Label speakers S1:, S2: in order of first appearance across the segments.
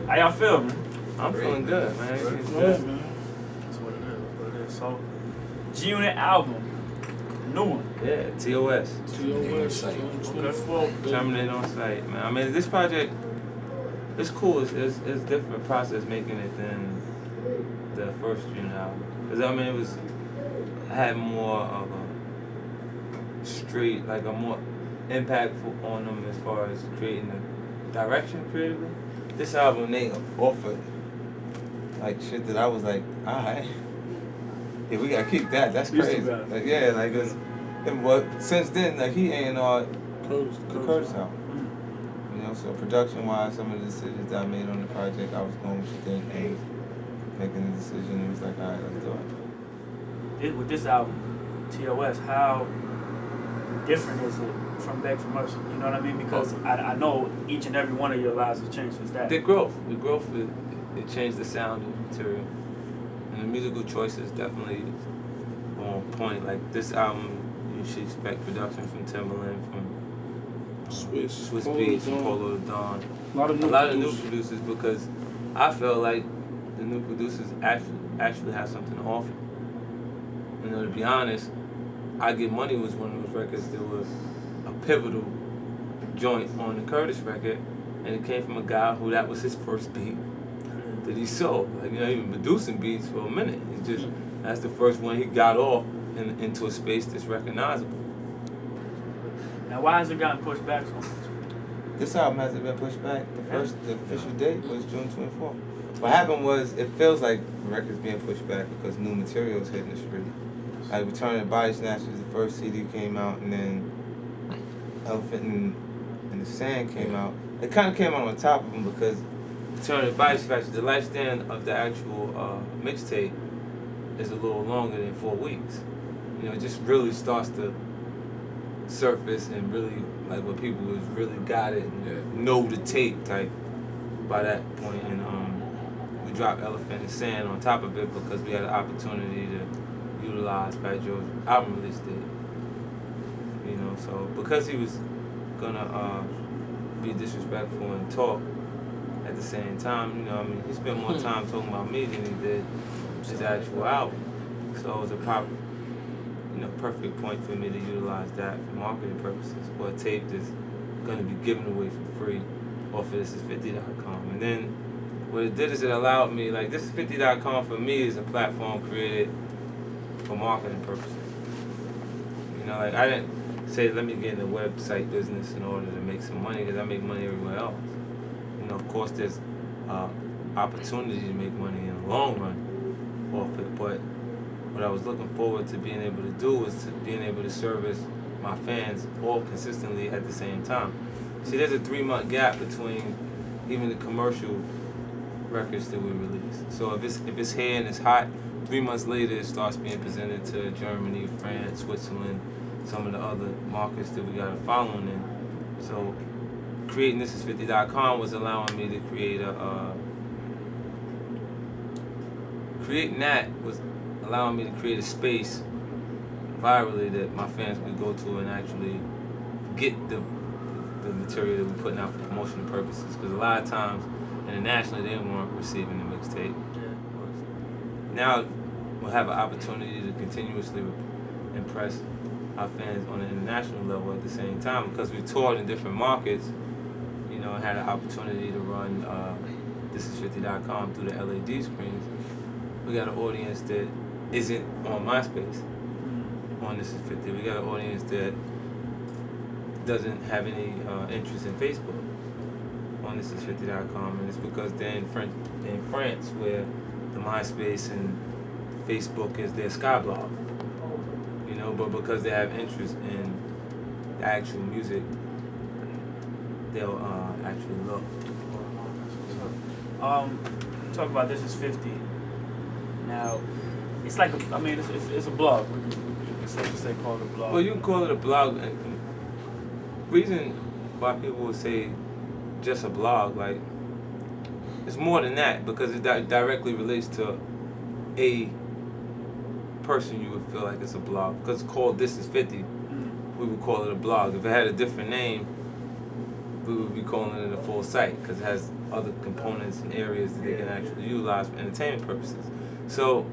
S1: How y'all feel, man?
S2: I'm feeling good, man.
S1: It's
S2: It's
S1: good,
S2: good.
S1: man. That's what it is. What it is. So, G-Unit album, new one.
S2: Yeah, TOS.
S3: TOS,
S1: Okay.
S2: Terminate on site, man. I mean, this project, it's cool. It's different process making it than the first Unit album. Cause I mean, had more of a straight, like a more impactful on them as far as creating the direction creatively. This album, they offered like shit that I was like, alright, yeah, we gotta keep that. That's
S1: Used to
S2: crazy.
S1: that.
S2: Like, yeah, like it's. But since then, like he A&R the Curtis album. You know, so production wise, some of the decisions that I made on the project, I was going with then and making the decision. It was like, alright, let's do it.
S1: With this album, TOS, how different is it from Beg for Mercy? You know what I mean? Because I know each and every one of your lives has changed since that.
S2: The growth, it changed the sound of the material, and the musical choices definitely on point. Like this album, you should expect production from Timbaland, from Swiss Beats, from Polo the Don.
S3: A lot of new
S2: producers because I felt like the new producers actually have something to offer. You know, to be honest, I Get Money was one of those records that was a pivotal joint on the Curtis record, and it came from a guy who that was his first beat that he sold. Like, you know, he was producing beats for a minute. It's just that's the first one he got off into a space that's recognizable.
S1: Now, why has it gotten pushed back so much?
S2: This album hasn't been pushed back. The official date was June 24th. What happened was, it feels like the record's being pushed back because new material is hitting the street. Like Return of the Body Snatchers, the first CD came out, and then Elephant in the Sand came out. It kind of came out on top of them because Return of the Body Snatchers, the lifespan of the actual mixtape is a little longer than 4 weeks. You know, it just really starts to surface and really, like, what people has really got it and know the tape type by that point. And we dropped Elephant in the Sand on top of it because we had an opportunity to utilize Fat Joe's album release date. You know, so because he was gonna be disrespectful and talk at the same time, you know, I mean, he spent more time talking about me than he did his actual album. So it was a proper, you know, perfect point for me to utilize that for marketing purposes for a tape that's gonna be given away for free off of thisis50.com. And then what it did is it allowed me, like, thisis50.com for me is a platform created for marketing purposes. You know, like, I didn't say, let me get in the website business in order to make some money, because I make money everywhere else. You know, of course, there's opportunity to make money in the long run off it, but what I was looking forward to being able to do was to being able to service my fans all consistently at the same time. See, there's a 3-month gap between even the commercial records that we release. So if it's here and it's hot, 3 months later it starts being presented to Germany, France, Switzerland, some of the other markets that we got to follow in. So creating thisis50.com was allowing me to creating that was allowing me to create a space virally that my fans could go to and actually get the material that we're putting out for promotional purposes. Because a lot of times internationally they weren't receiving the mixtape. Now we'll have an opportunity to continuously impress our fans on an international level at the same time, because we toured in different markets, you know, and had an opportunity to run thisis50.com through the LED screens. We got an audience that isn't on MySpace on This Is 50. We got an audience that doesn't have any interest in Facebook on This Is 50.com, and it's because they're in France where the MySpace and Facebook is their Skyblog. You know, but because they have interest in the actual music, they'll actually look.
S1: Talk about This Is 50. Now, it's like it's a blog. We can safely say call it a blog.
S2: Well, you can call it a blog. And reason why people would say just a blog, like, it's more than that, because it directly relates to a person. You would feel like it's a blog because it's called This Is 50. We would call it a blog. If it had a different name, we would be calling it a full site because it has other components and areas that they can actually utilize for entertainment purposes. So,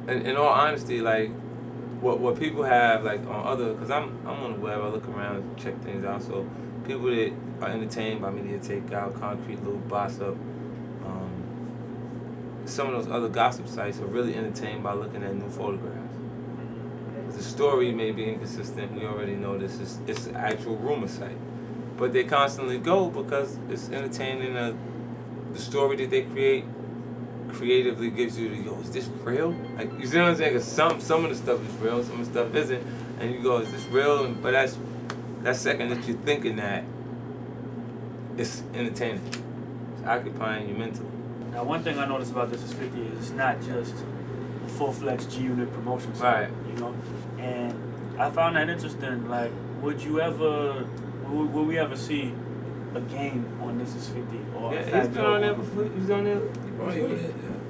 S2: in all honesty, like what people have like on other, because I'm on the web, I look around and check things out. So people that are entertained by Media Takeout, Concrete Loop, Boss Up, some of those other gossip sites are really entertained by looking at new photographs. The story may be inconsistent. We already know this is it's an actual rumor site, but they constantly go because it's entertaining. The story that they create creatively gives you the, yo, is this real? Like, you see what I'm saying? 'Cause some of the stuff is real, some of the stuff isn't, and you go, is this real? But that second that you're thinking that, it's entertaining. It's occupying you mentally.
S1: Now, one thing I noticed about This Is 50 is it's not just a full-fledged G-Unit promotion site,
S2: Right.
S1: you know? And I found that interesting. Like, would we ever see a game on This Is 50? Or
S2: Yeah,
S1: a
S2: he's
S1: Fat
S2: been on
S1: Joe?
S2: there before. He's on there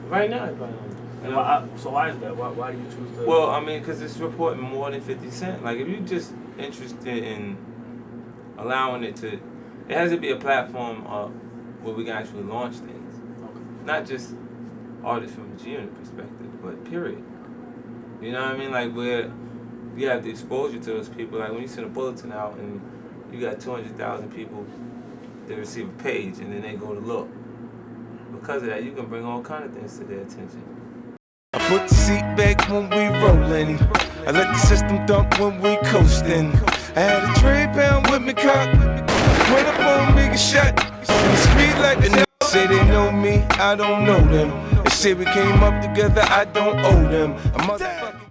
S2: right now. He's probably on there.
S1: And so why is that? Why do you choose to?
S2: Well, I mean, because it's reporting more than 50 Cent. Like, if you're just interested in allowing it has to be a platform where we can actually launch things.
S1: Okay.
S2: Not just artists from a G-Unit perspective, but period. You know what I mean? Like, where you have the exposure to those people. Like, when you send a bulletin out and you got 200,000 people that receive a page and then they go to look. Because of that, you can bring all kind of things to their attention.
S4: I put the seat back when we rollin'. I let the system dump when we coastin'. I had a 3-pound with me cock. Went up on me and shot. In the street like a nigga. Say they know me, I don't know them. They say we came up together, I don't owe them. A motherfucker.